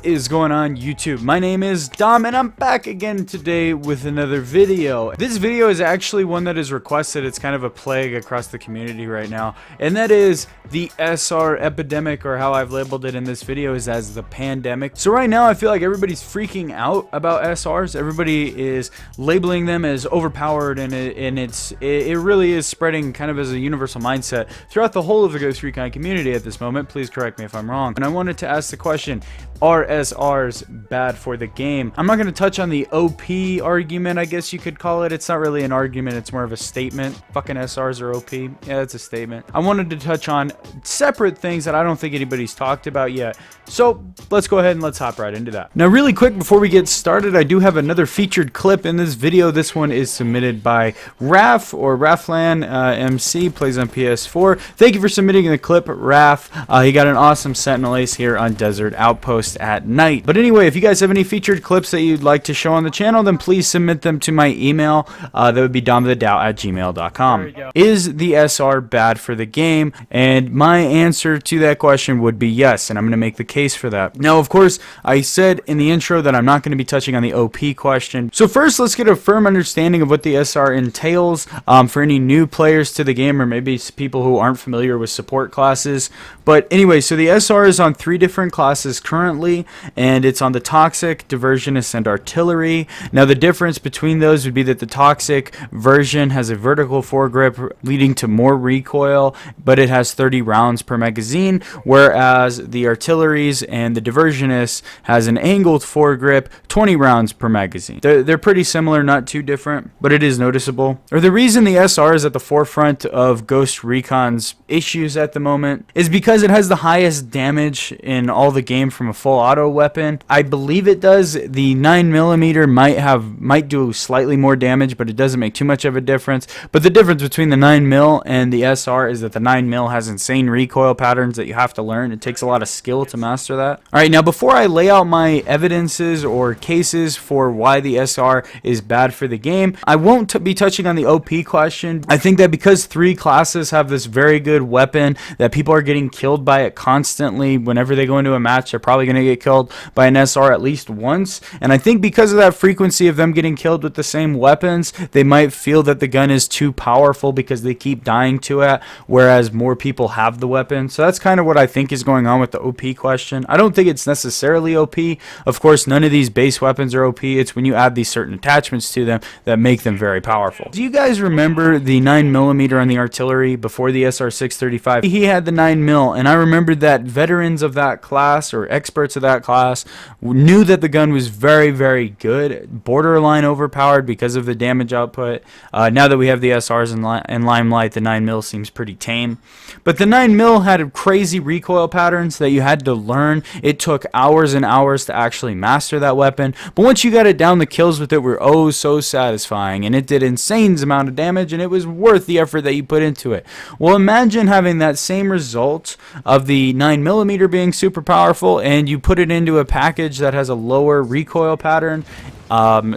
What is going on, YouTube? My name is Dom and I'm back again today with another video. This video is actually one that is requested. It's kind of a plague across the community right now, and that is the SR epidemic, or how I've labeled it in this video is as the pandemic. So right now I feel like everybody's freaking out about SRs. Everybody is labeling them as overpowered, and it really is spreading kind of as a universal mindset throughout the whole of the Ghost Recon community at this moment. Please correct me if I'm wrong. And I wanted to ask the question, are SRs bad for the game? I'm not going to touch on the OP argument, I guess you could call it. It's not really an argument, it's more of a statement. Fucking SRs are OP. Yeah, that's a statement. I wanted to touch on separate things that I don't think anybody's talked about yet. So let's go ahead and let's hop right into that. Now, really quick before we get started, I do have another featured clip in this video. This one is submitted by Raf, or Raflan MC, plays on PS4. Thank you for submitting the clip, Raf. He got an awesome Sentinel Ace here on Desert Outpost at night. But anyway, if you guys have any featured clips that you'd like to show on the channel, then please submit them to my email. That would be DomOfTheDao@gmail.com. Is the SR bad for the game? And my answer to that question would be yes, and I'm going to make the case for that. Now, of course, I said in the intro that I'm not going to be touching on the OP question. So first, let's get a firm understanding of what the SR entails for any new players to the game, or maybe people who aren't familiar with support classes. But anyway, so the SR is on 3 different classes currently, and it's on the Toxic, Diversionist, and Artillery. Now, the difference between those would be that the Toxic version has a vertical foregrip leading to more recoil, but it has 30 rounds per magazine, whereas the Artilleries and the Diversionist has an angled foregrip, 20 rounds per magazine. They're pretty similar, not too different, but it is noticeable. Or the reason the SR is at the forefront of Ghost Recon's issues at the moment is because it has the highest damage in all the game from a full auto weapon. I believe it does. The 9mm might do slightly more damage, but it doesn't make too much of a difference. But the difference between the 9mm and the SR is that the 9mm has insane recoil patterns that you have to learn. It takes a lot of skill to master that. Alright, now before I lay out my evidences or cases for why the SR is bad for the game, I won't be touching on the OP question. I think that because 3 classes have this very good weapon that people are getting killed by it constantly, whenever they go into a match, they're probably going to get killed by an SR at least once. And I think because of that frequency of them getting killed with the same weapons, they might feel that the gun is too powerful because they keep dying to it, whereas more people have the weapon. So that's kind of what I think is going on with the OP question. I don't think it's necessarily OP. Of course, none of these base weapons are OP. It's when you add these certain attachments to them that make them very powerful. Do you guys remember the 9mm on the Artillery before the SR635? He had the 9mm, and I remember that veterans of that class, or experts of that class, knew that the gun was very, very good, borderline overpowered because of the damage output. Now that we have the SRs in Limelight, the 9mm seems pretty tame. But the 9mm had crazy recoil patterns that you had to learn. It took hours and hours to actually master that weapon, but once you got it down, the kills with it were oh so satisfying, and it did insane amount of damage, and it was worth the effort that you put into it. Well, imagine having that same result of the 9mm being super powerful, and you put it into a package that has a lower recoil pattern,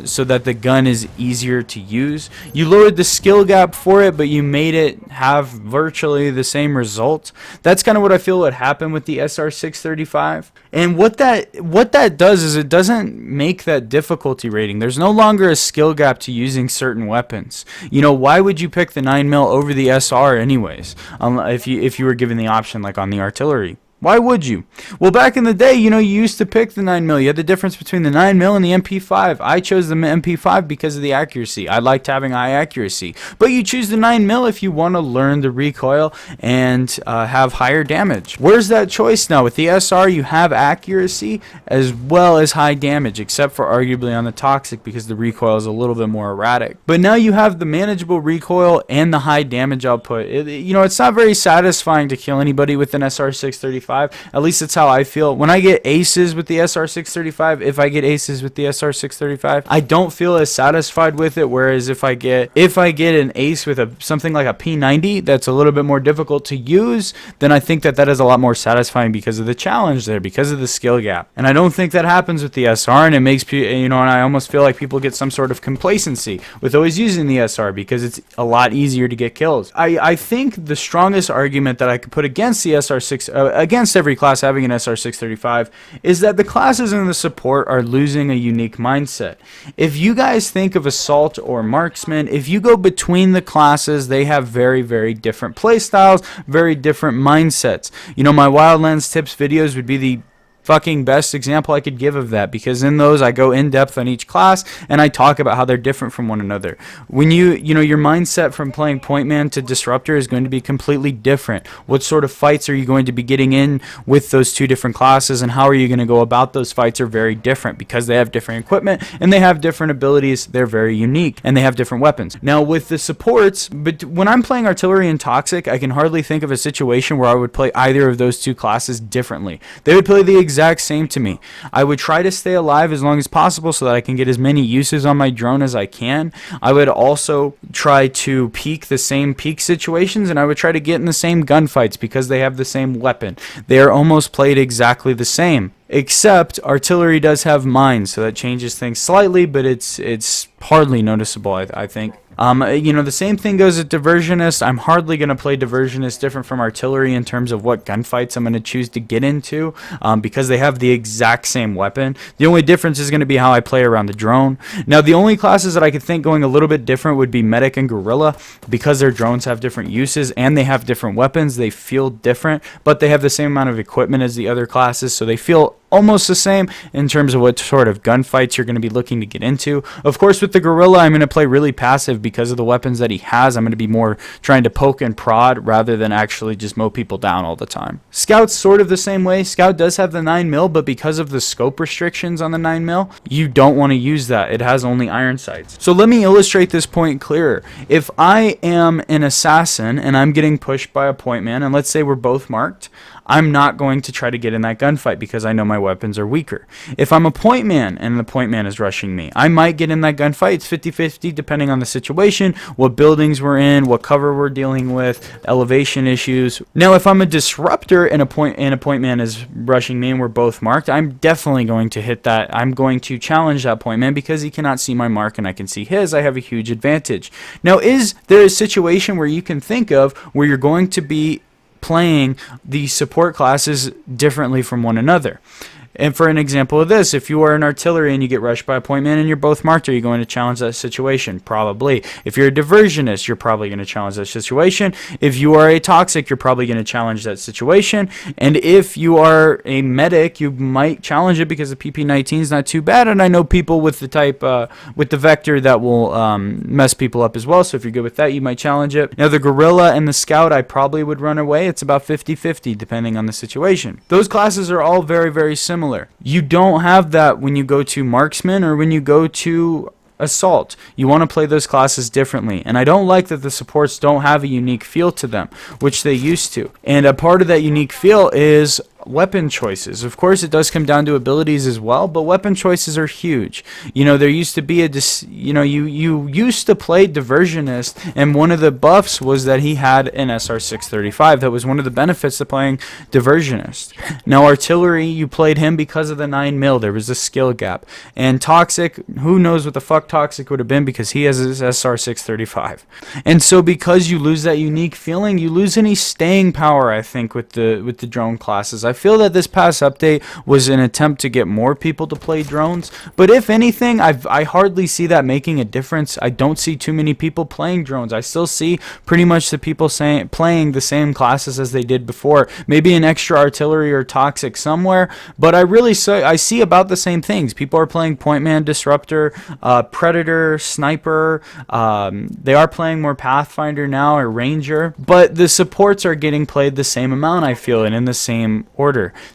so that the gun is easier to use. You lowered the skill gap for it, but you made it have virtually the same result. That's kind of what I feel would happen with the SR635. And what that does is it doesn't make that difficulty rating. There's no longer a skill gap to using certain weapons. You know, why would you pick the 9mm over the SR anyways, if you were given the option like on the Artillery? Why would you? Well, back in the day, you know, you used to pick the 9mm. You had the difference between the 9mm and the MP5. I chose the MP5 because of the accuracy. I liked having high accuracy. But you choose the 9mm if you want to learn the recoil and have higher damage. Where's that choice now? With the SR, you have accuracy as well as high damage, except for arguably on the Toxic because the recoil is a little bit more erratic. But now you have the manageable recoil and the high damage output. You know, it's not very satisfying to kill anybody with an SR635. At least that's how I feel. When I get aces with the SR635, if I get aces with the SR635, I don't feel as satisfied with it, whereas if I get an ace with something like a P90 that's a little bit more difficult to use, then I think that is a lot more satisfying because of the challenge there, because of the skill gap. And I don't think that happens with the SR, and it makes and I almost feel like people get some sort of complacency with always using the SR because it's a lot easier to get kills. I think the strongest argument that I could put against the SR6 against every class having an SR635 is that the classes in the support are losing a unique mindset. If you guys think of Assault or Marksman, if you go between the classes, they have very, very different play styles, very different mindsets. You know, my Wildlands tips videos would be the fucking best example I could give of that, because in those I go in depth on each class and I talk about how they're different from one another. When you know, your mindset from playing Point Man to Disruptor is going to be completely different. What sort of fights are you going to be getting in with those two different classes, and how are you going to go about those fights are very different because they have different equipment and they have different abilities. They're very unique and they have different weapons. Now with the supports, but when I'm playing Artillery and Toxic, I can hardly think of a situation where I would play either of those two classes differently. They would play the exact same to me. I would try to stay alive as long as possible so that I can get as many uses on my drone as I can. I would also try to peek the same peak situations, and I would try to get in the same gunfights because they have the same weapon. They are almost played exactly the same, except Artillery does have mines, so that changes things slightly, but it's hardly noticeable, I think. You know, the same thing goes with Diversionist. I'm hardly going to play Diversionist different from Artillery in terms of what gunfights I'm going to choose to get into, because they have the exact same weapon. The only difference is going to be how I play around the drone. Now, the only classes that I could think going a little bit different would be Medic and Guerrilla, because their drones have different uses and they have different weapons. They feel different, but they have the same amount of equipment as the other classes, so they feel almost the same in terms of what sort of gunfights you're going to be looking to get into. Of course, with the Guerrilla, I'm going to play really passive because of the weapons that he has. I'm going to be more trying to poke and prod rather than actually just mow people down all the time. Scout's sort of the same way. Scout does have the 9mm, but because of the scope restrictions on the 9mm, you don't want to use that. It has only iron sights. So let me illustrate this point clearer. If I am an assassin and I'm getting pushed by a point man, and let's say we're both marked, I'm not going to try to get in that gunfight because I know my weapons are weaker. If I'm a point man and the point man is rushing me, I might get in that gunfight. It's 50-50 depending on the situation, what buildings we're in, what cover we're dealing with, elevation issues. Now, if I'm a disruptor and a point man is rushing me and we're both marked, I'm definitely going to hit that. I'm going to challenge that point man because he cannot see my mark and I can see his. I have a huge advantage. Now, is there a situation where you can think of where you're going to be playing the support classes differently from one another? And for an example of this, if you are an Artillery and you get rushed by a point man and you're both marked, are you going to challenge that situation? Probably. If you're a Diversionist, you're probably going to challenge that situation. If you are a Toxic, you're probably going to challenge that situation. And if you are a Medic, you might challenge it because the PP-19 is not too bad. And I know people with the type, with the Vector that will mess people up as well. So if you're good with that, you might challenge it. Now, the Guerrilla and the Scout, I probably would run away. It's about 50-50 depending on the situation. Those classes are all very, very similar. You don't have that when you go to Marksman or when you go to Assault. You want to play those classes differently, and I don't like that the supports don't have a unique feel to them, which they used to. And a part of that unique feel is weapon choices. Of course, it does come down to abilities as well, but weapon choices are huge. You know, there used to be you used to play Diversionist, and one of the buffs was that he had an SR635. That was one of the benefits of playing Diversionist. Now, Artillery, you played him because of the 9mm. There was a skill gap. And Toxic, who knows what the fuck Toxic would have been because he has his SR635. And so because you lose that unique feeling, you lose any staying power, I think, with the drone classes. I feel that this past update was an attempt to get more people to play drones, but if anything, I hardly see that making a difference. I don't see too many people playing drones. I still see pretty much the people playing the same classes as they did before. Maybe an extra Artillery or Toxic somewhere, but I see about the same things. People are playing Point Man, Disruptor, Predator, Sniper. They are playing more Pathfinder now, or Ranger, but the supports are getting played the same amount, I feel, and in the same order.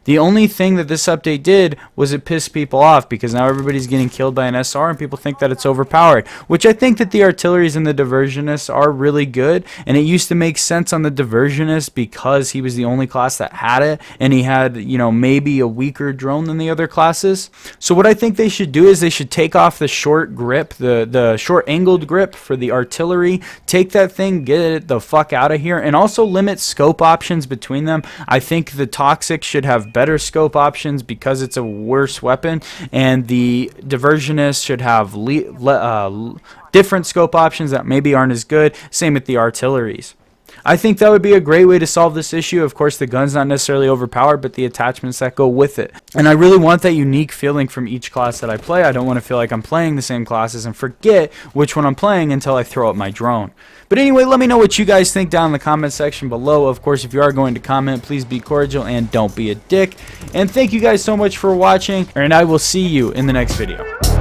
The only thing that this update did was it pissed people off because now everybody's getting killed by an SR and people think that it's overpowered, which I think that the Artilleries and the Diversionists are really good, and it used to make sense on the Diversionist because he was the only class that had it, and he had, you know, maybe a weaker drone than the other classes. So what I think they should do is they should take off the short grip, the short angled grip for the Artillery, take that thing, get it the fuck out of here, and also limit scope options between them. I think the Toxic should have better scope options because it's a worse weapon, and the Diversionist should have different scope options that maybe aren't as good. Same with the Artilleries. I think that would be a great way to solve this issue. Of course, the gun's not necessarily overpowered, but the attachments that go with it. And I really want that unique feeling from each class that I play. I don't want to feel like I'm playing the same classes and forget which one I'm playing until I throw up my drone. But anyway, let me know what you guys think down in the comment section below. Of course, if you are going to comment, please be cordial and don't be a dick. And thank you guys so much for watching, and I will see you in the next video.